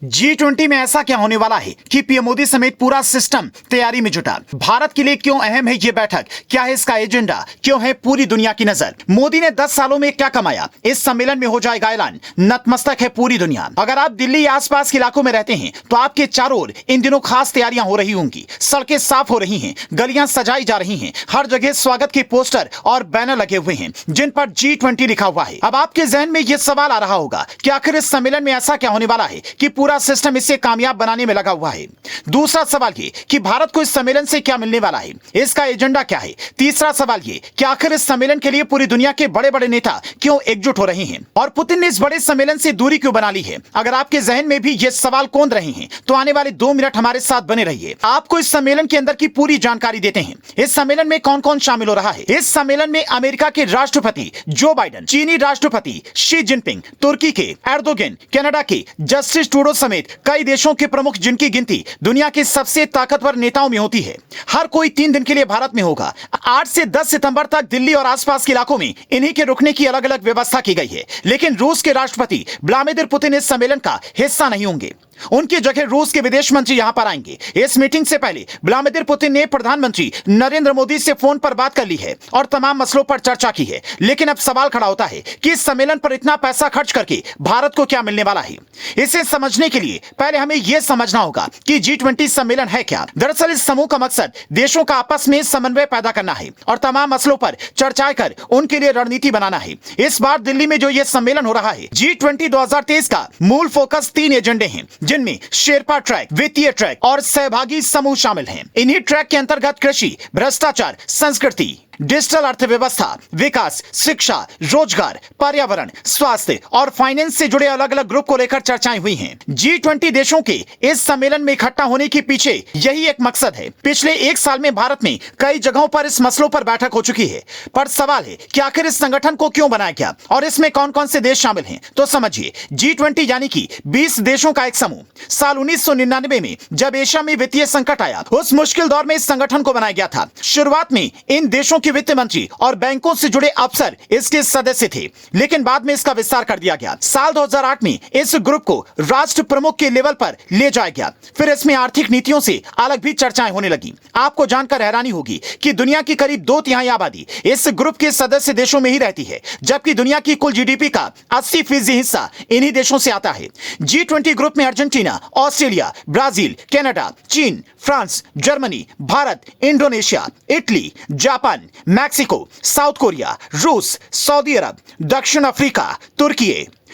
G20 में ऐसा क्या होने वाला है कि पीएम मोदी समेत पूरा सिस्टम तैयारी में जुटा। भारत के लिए क्यों अहम है ये बैठक, क्या है इसका एजेंडा, क्यों है पूरी दुनिया की नजर। मोदी ने 10 सालों में क्या कमाया, इस सम्मेलन में हो जाएगा ऐलान। नतमस्तक है पूरी दुनिया। अगर आप दिल्ली या आसपास के इलाकों में रहते हैं तो आपके चारों ओर इन दिनों खास तैयारियां हो रही होंगी। सड़कें साफ हो रही हैं, गलियां सजाई जा रही हैं, हर जगह स्वागत के पोस्टर और बैनर लगे हुए हैं जिन पर G20 लिखा हुआ है। अब आपके जहन में यह सवाल आ रहा होगा कि आखिर इस सम्मेलन में ऐसा क्या होने वाला है कि पूरा सिस्टम इसे कामयाब बनाने में लगा हुआ है। दूसरा सवाल ये कि भारत को इस सम्मेलन से क्या मिलने वाला है, इसका एजेंडा क्या है। तीसरा सवाल ये कि आखिर इस सम्मेलन के लिए पूरी दुनिया के बड़े बड़े नेता क्यों एकजुट हो रहे हैं और पुतिन ने इस बड़े सम्मेलन से दूरी क्यों बना ली है। अगर आपके जहन में भी ये सवाल कौंध रहे हैं तो आने वाले 2 मिनट हमारे साथ बने रहिए। आपको इस सम्मेलन के अंदर की पूरी जानकारी देते हैं। इस सम्मेलन में कौन कौन शामिल हो रहा है। इस सम्मेलन में अमेरिका के राष्ट्रपति जो बाइडेन, चीनी राष्ट्रपति शी जिनपिंग, तुर्की के एर्दोगन, कनाडा के जस्टिस ट्रूडो समेत कई देशों के प्रमुख जिनकी गिनती दुनिया के सबसे ताकतवर नेताओं में होती है। हर कोई 3 दिन के लिए भारत में होगा। 8 से 10 सितंबर तक दिल्ली और आसपास के इलाकों में इन्हीं के रुकने की अलग अलग व्यवस्था की गई है। लेकिन रूस के राष्ट्रपति व्लादिमीर पुतिन इस सम्मेलन का हिस्सा नहीं होंगे। उनकी जगह रूस के विदेश मंत्री यहां पर आएंगे। इस मीटिंग से पहले व्लादिमीर पुतिन ने प्रधानमंत्री नरेंद्र मोदी से फोन पर बात कर ली है और तमाम मसलों पर चर्चा की है। लेकिन अब सवाल खड़ा होता है कि इस सम्मेलन पर इतना पैसा खर्च करके भारत को क्या मिलने वाला है। इसे समझने के लिए पहले हमें यह समझना होगा कि G20 सम्मेलन है क्या। दरअसल इस समूह का मकसद देशों का आपस में समन्वय पैदा करना है और तमाम मसलों पर चर्चाएं कर उनके लिए रणनीति बनाना है। इस बार दिल्ली में जो यह सम्मेलन हो रहा है G20 2023 का मूल फोकस 3 एजेंडे हैं जिनमें शेरपा ट्रैक, वित्तीय ट्रैक और सहभागी समूह शामिल हैं। इन्हीं ट्रैक के अंतर्गत कृषि, भ्रष्टाचार, संस्कृति, डिजिटल अर्थव्यवस्था, विकास, शिक्षा, रोजगार, पर्यावरण, स्वास्थ्य और फाइनेंस से जुड़े अलग अलग ग्रुप को लेकर चर्चाएं हुई हैं। G20 देशों के इस सम्मेलन में इकट्ठा होने के पीछे यही एक मकसद है। पिछले 1 साल में भारत में कई जगहों पर इस मसलों पर बैठक हो चुकी है, पर सवाल है कि आखिर इस संगठन को क्यों बनाया गया और इसमें कौन कौन से देश शामिल हैं। तो समझिए, G20 यानी कि 20 देशों का एक समूह। साल 1999 में जब एशिया में वित्तीय संकट आया, उस मुश्किल दौर में इस संगठन को बनाया गया था। शुरुआत में इन देशों के वित्त मंत्री और बैंकों से जुड़े अफसर इसके सदस्य थे, लेकिन बाद में इसका विस्तार कर दिया गया। साल 2008 में इस ग्रुप को राष्ट्र प्रमुख के लेवल पर ले जाया गया। फिर इसमें आर्थिक नीतियों से अलग भी चर्चाएं होने लगी। आपको जानकर हैरानी होगी कि दुनिया की करीब 2/3 आबादी इस ग्रुप के सदस्य देशों में ही रहती है, जबकि दुनिया की कुल जीडीपी का 80% हिस्सा इन्हीं देशों से आता है। G20 ग्रुप में अर्जेंटीना, ऑस्ट्रेलिया, ब्राजील, कनाडा, चीन, France, Germany, Bharat, Indonesia, Italy, Japan, Mexico, south Korea, रूस, सऊदी अरब, दक्षिण अफ्रीका, तुर्की,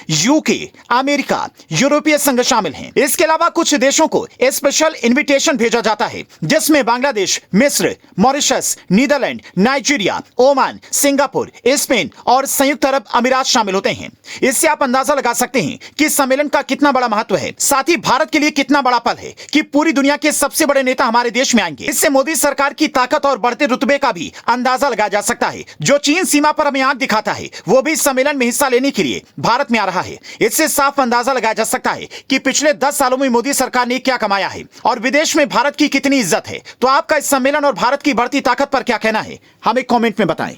यूके, अमेरिका, यूरोपीय संघ शामिल हैं। इसके अलावा कुछ देशों को स्पेशल इनविटेशन भेजा जाता है, जिसमें बांग्लादेश, मिस्र, Mauritius, Netherland, Nigeria, Oman, Singapore, Spain और संयुक्त अरब अमीरात शामिल होते हैं। इससे आप अंदाजा लगा सकते हैं कि सम्मेलन का कितना बड़ा महत्व है, साथ ही भारत के लिए कितना बड़ा पल है कि पूरी दुनिया के सबसे बड़े नेता हमारे देश में आएंगे। इससे मोदी सरकार की ताकत और बढ़ते रुतबे का भी अंदाजा लगाया जा सकता है। जो चीन सीमा पर हमें आंख दिखाता है, वो भी सम्मेलन में हिस्सा लेने के लिए भारत में आ रहा है। इससे साफ अंदाजा लगाया जा सकता है कि पिछले 10 सालों में मोदी सरकार ने क्या कमाया है और विदेश में भारत की कितनी इज्जत है। तो आपका इस सम्मेलन और भारत की बढ़ती ताकत पर क्या कहना है, हमें कमेंट में बताएं।